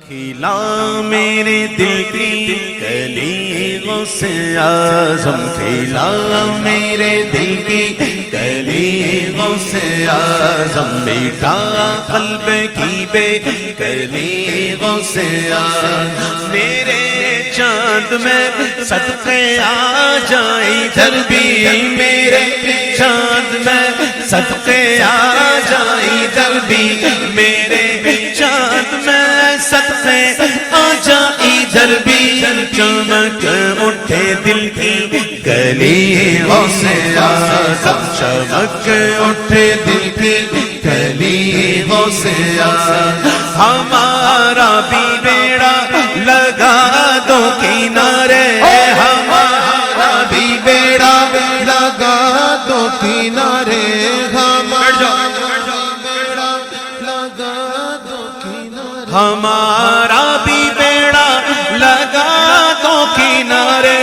کھلا میرے دل کی کلی غوث اعظم، کھلا میرے دل کی کلی غوث اعظم، بیٹا قلب کی بے کلی غوث اعظم، میرے چاند میں صدقے آ جائیں ادھر بھی، میرے چاند میں صدقے آ جائیں ادھر بھی، میرے چاند میں صدقے آ جائیں ادھر بھی، چمک اٹھے دل کی کلی غوث اعظم، چمک اٹھے دل کی کلی غوث اعظم، ہمارا بھی بیڑا لگا دو کنارے، ہمارا بھی بیڑا لگا دو کنارے، ہمارا بھی بیڑا لگا دو کنارے،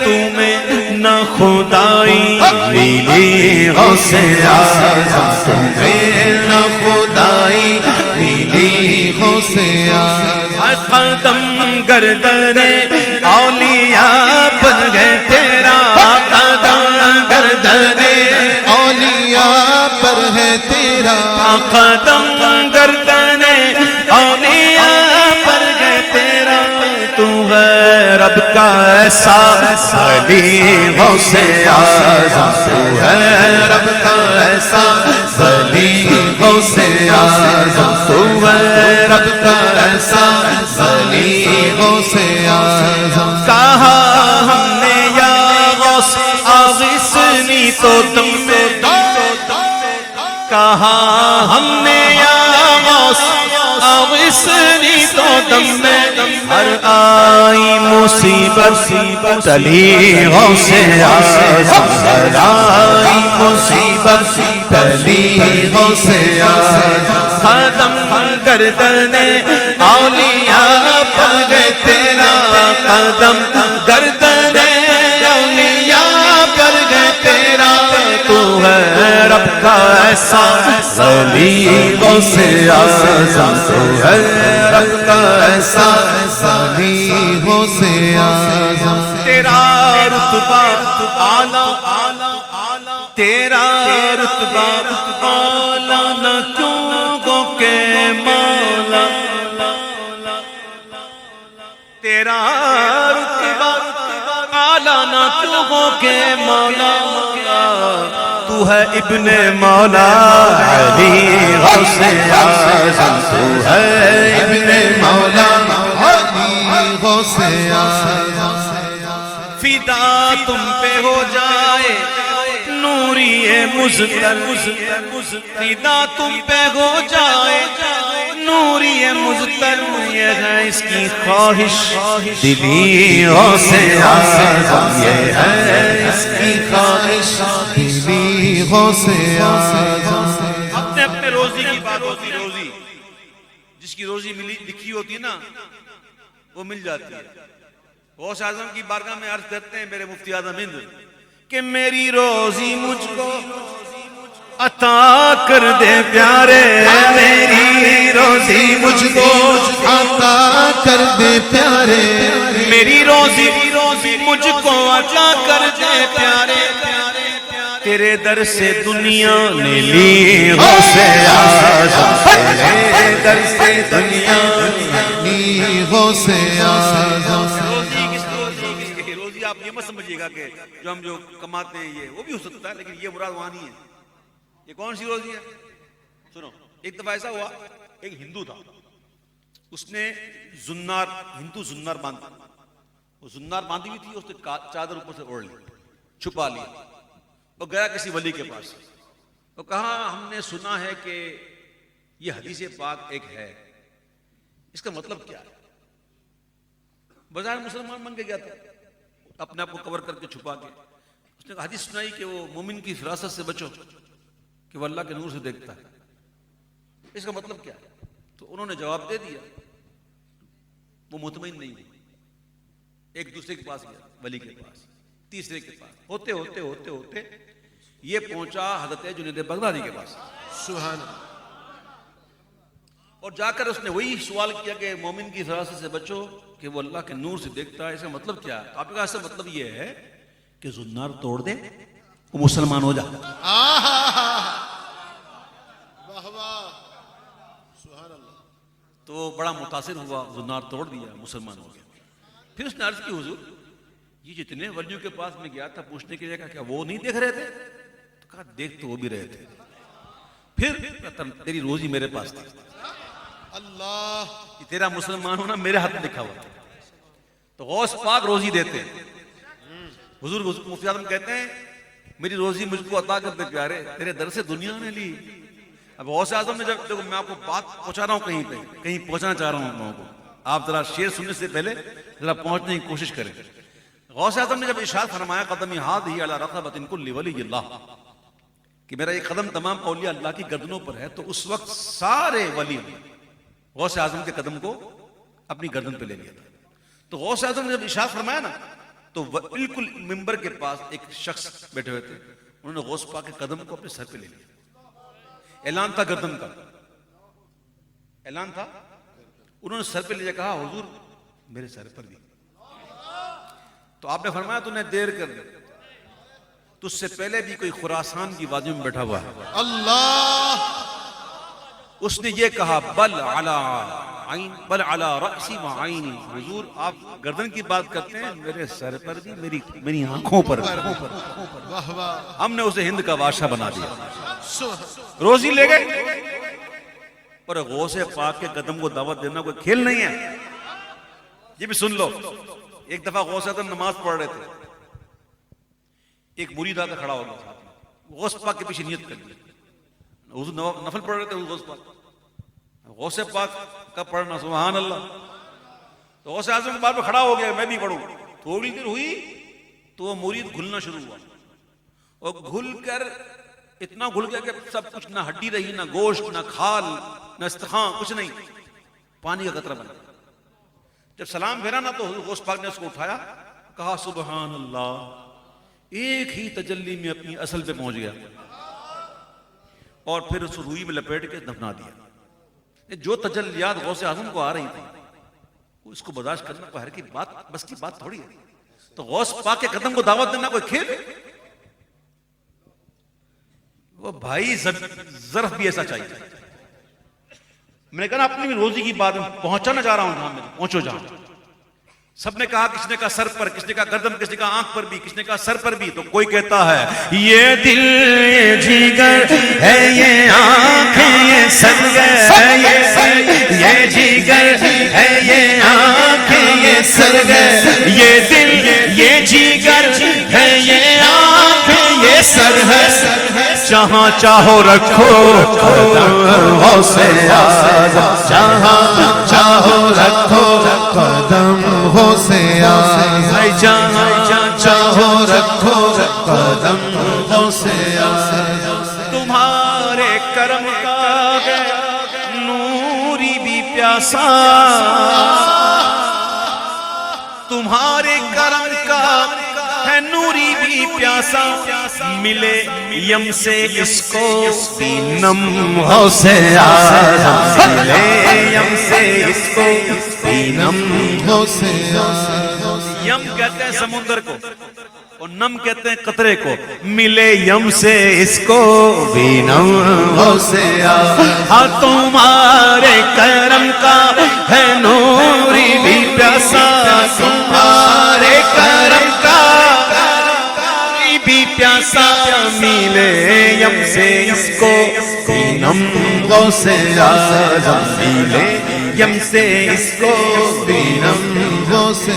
تمہیں نہ خدائی ملی غوث اعظم، تمہیں نہ خدائی ملی غوث اعظم، قدم گردن اولیاء پر ہے تیرا، قدم گردن اولیاء پر ہے تیرا، قدم گردن اولیاء پر ہے تیرا، تو ہے رب کا ایسا ولی غوث اعظم، تو ہے رب کا ایسا ولی غوث اعظم، تو ہے رب کا ایسا ولی غوث اعظم، کہا ہم نے یا غوث اغثنی تو تم میں، کہا ہم نے یا غوث اغثنی تو دم میں، ہر آئی مصیبت تلی غوث اعظم، ہر آئی مصیبت تلی غوث اعظم، قدم گردن اولیاء پر گئے تیرا، قدم گردن اولیاء پر گئے تیرا، تو ہے رب کا ایسا ولی غوث اعظم، تو ہے رب کا ایسا ولی غوث اعظم، تیرا رتبہ اعلیٰ، تیرا رتبہ اعلیٰ نہ کیوں گو کہ مولا، تیرا رتبہ اعلیٰ نہ کیوں گو کہ مولا، تو ہے ابن مولا علی غوث اعظم، تو ہے ابن مولا علی غوث اعظم، فدا تم پہ ہو جائے نوری مزتر، فدا تم پہ ہو جائے نوری مزتر، یہ ہے اس کی خواہش دلی غوث اعظم، یہ ہے اس کی خواہش دلی غوث اعظم، اپنے اپنے روزی کی بات ہوتی، روزی جس کی روزی ملی لکھی ہوتی ہے نا وہ مل جاتی ہے، غوث اعظم کی بارگاہ میں عرض کرتے ہیں میرے مفتی اعظم ہند کہ میری روزی مجھ کو عطا کر دے پیارے، میری روزی مجھ کو عطا کر دے پیارے، میری روزی مجھ کو عطا کر دے پیارے، تیرے در سے دنیا نے لی غوث اعظم، تیرے در سے دنیا نے لی غوث اعظم، روزی آپ یہ مت سمجھیے گا کہ جو ہم جو کماتے ہیں یہ وہ بھی ہو سکتا ہے، لیکن یہ مراد وہاں نہیں ہے، یہ کون سی روزی ہے؟ سنو، ایک دفعہ ایسا ہوا، ایک ہندو تھا، اس نے ہندو زنار باندھا، وہ زنار باندھی ہوئی تھی، اس نے چادر اوپر سے اوڑھ لی، چھپا لیا، وہ گیا کسی ولی کے پاس، وہ کہا ہم نے سنا ہے کہ یہ حدیث پاک ایک ہے، اس کا مطلب کیا ہے؟ بظاہر مسلمان بن کے گیا تھا، اپنے آپ کو کور کر کے چھپا کے، اس نے حدیث سنائی کہ وہ مومن کی فراست سے بچو کہ وہ اللہ کے نور سے دیکھتا ہے، اس کا مطلب کیا ہے؟ تو انہوں نے جواب دے دیا، وہ مطمئن نہیں ہوئی، ایک دوسرے کے پاس گیا، ولی کے پاس، تیسرے کے پاس، ہوتے ہوتے ہوتے ہوتے یہ پہنچا حضرت جنید بغدادی کے پاس، سبحان اللہ، اور جا کر اس نے وہی سوال کیا کہ مومن کی فراست سے بچو کہ وہ اللہ کے نور سے دیکھتا ہے، اس کا مطلب کیا ہے؟ آپ نے کہا اس کا مطلب یہ ہے کہ زنار توڑ دے وہ مسلمان ہو جائے. تو بڑا متاثر ہوا، زنار توڑ دیا، مسلمان ہو گیا. پھر اس نے عرض کی حضور یہ جتنے ولیوں کے پاس میں گیا تھا پوچھنے کے لیے، کہا کیا وہ نہیں دیکھ رہے تھے؟ تو کہا دیکھ تو وہ بھی رہے تھے. پھر تیری روزی میرے پاس تھی، اللہ کہ تیرا مسلمان ہونا میرے ہاتھ میں لکھا ہوا تھا. تو غوث پاک روزی دیتے ہیں. حضور مفتی اعظم کہتے ہیں میری روزی مجھ کو عطا کر دے پیارے، تیرے در سے دنیا نے لی. اب غوث اعظم نے جب دیکھو میں آپ کو بات پہنچا رہا ہوں، کہیں پہنچانا چاہ رہا ہوں آپ لوگوں کو، آپ ذرا شعر سننے سے پہلے ذرا پہنچنے کی کوشش کریں. غوث اعظم نے جب ارشاد فرمایا قدمی ہادی علی رقبۃ کل ولی اللہ، کہ میرا یہ قدم تمام اولیاء اللہ کی گردنوں پر ہے، تو اس وقت سارے ولی غوث اعظم کے قدم کو اپنی گردن پہ لے لیا تھا. تو غوث اعظم نے جب ارشاد فرمایا نا تو بالکل ممبر کے پاس ایک شخص بیٹھے ہوئے تھے، انہوں نے غوث پاک کے قدم کو اپنے سر پہ لے لیا. اعلان تھا گردن کا، اعلان تھا. انہوں نے سر پہ لے کہا حضور میرے سر پر بھی. تو آپ نے فرمایا تو نے دیر کر دی، تجھ سے پہلے بھی کوئی خراسان کی وادی میں بیٹھا ہوا ہے، اللہ اس نے یہ کہا بل علی رأسی و عینی. حضور آپ گردن کی بات کرتے ہیں، میرے سر پر بھی، میری آنکھوں پر بھی. واہ واہ ہم نے اسے ہند کا بادشاہ بنا دیا. روزی لے گئے. اور غوث پاک کے قدم کو دعوت دینا کوئی کھیل نہیں ہے. یہ بھی سن لو. ایک دفعہ غوث اعظم نماز پڑھ رہے تھے، ایک مرید آ کر کھڑا ہو گیا، غوث پاک کے پیچھے نیت کر لی. حضور نفل پڑھ رہے تھے، غوث پاک کا پڑھنا سبحان اللہ. تو غوث اعظم کے بعد میں کھڑا ہو گیا، میں بھی پڑھوں. تھوڑی دیر ہوئی تو وہ مرید گھلنا شروع ہوا، اور گھل کر اتنا گھل گیا کہ سب کچھ، نہ ہڈی رہی، نہ گوشت، نہ کھال، نہ استخوان، کچھ نہیں، پانی کا قطرہ بنا. جب سلام پھیرا نا تو غوث پاک نے اس کو اٹھایا، کہا سبحان اللہ، ایک ہی تجلی میں اپنی اصل پہ پہنچ گیا، اور پھر اس روئی میں لپیٹ کے دفنا دیا. جو تجلیات غوث اعظم کو آ رہی تھی اس کو برداشت کرنا کوئی ہر کی بات، بس کی بات تھوڑی ہے. تو غوث پاک کے قدم کو دعوت دینا کوئی کھیل؟ وہ بھائی ظرف بھی ایسا چاہیے. میں نے کہا اپنی بھی روزی کی بات پہنچانا چاہ رہا ہوں جہاں میں، پہنچو جہاں. سب نے کہا، کس نے کہا سر پر، کس نے کہا گردن، کس نے کہا آنکھ پر بھی، کس نے کہا سر پر بھی. تو کوئی کہتا ہے یہ دل یہ جگر ہے، یہ آنکھیں یہ سر ہے، یہ جگر ہے، یہ آنکھیں یہ سر ہے، یہ دل یہ جگر ہے، یہ آنکھیں یہ سر ہے. جہاں چاہو رکھو قدم غوث اعظم، جہاں چاہو رکھو قدم غوث اعظم، جہاں چاہو رکھو قدم غوث اعظم. تمہارے کرم کا ہے نوری بھی پیاسا، تمہارے کرم کا ہے نوری بھی پیاسا، ملے یم سے اس کو بھی نم غوث اعظم، ملے یم سے اس کو بھی نم غوث اعظم. یم کہتے ہیں سمندر کو، اور نم کہتے ہیں قطرے کو. ملے یم سے اس کو بھی نم غوث اعظم. ہاں تمہارے کرم کا ہے نوری بھی پیاسا، تمہارے کرم کا بھی پیاسا، ملے یم سے اس کو بھی نم غوث اعظم، ملے یم سے اس کو بھی نم غوث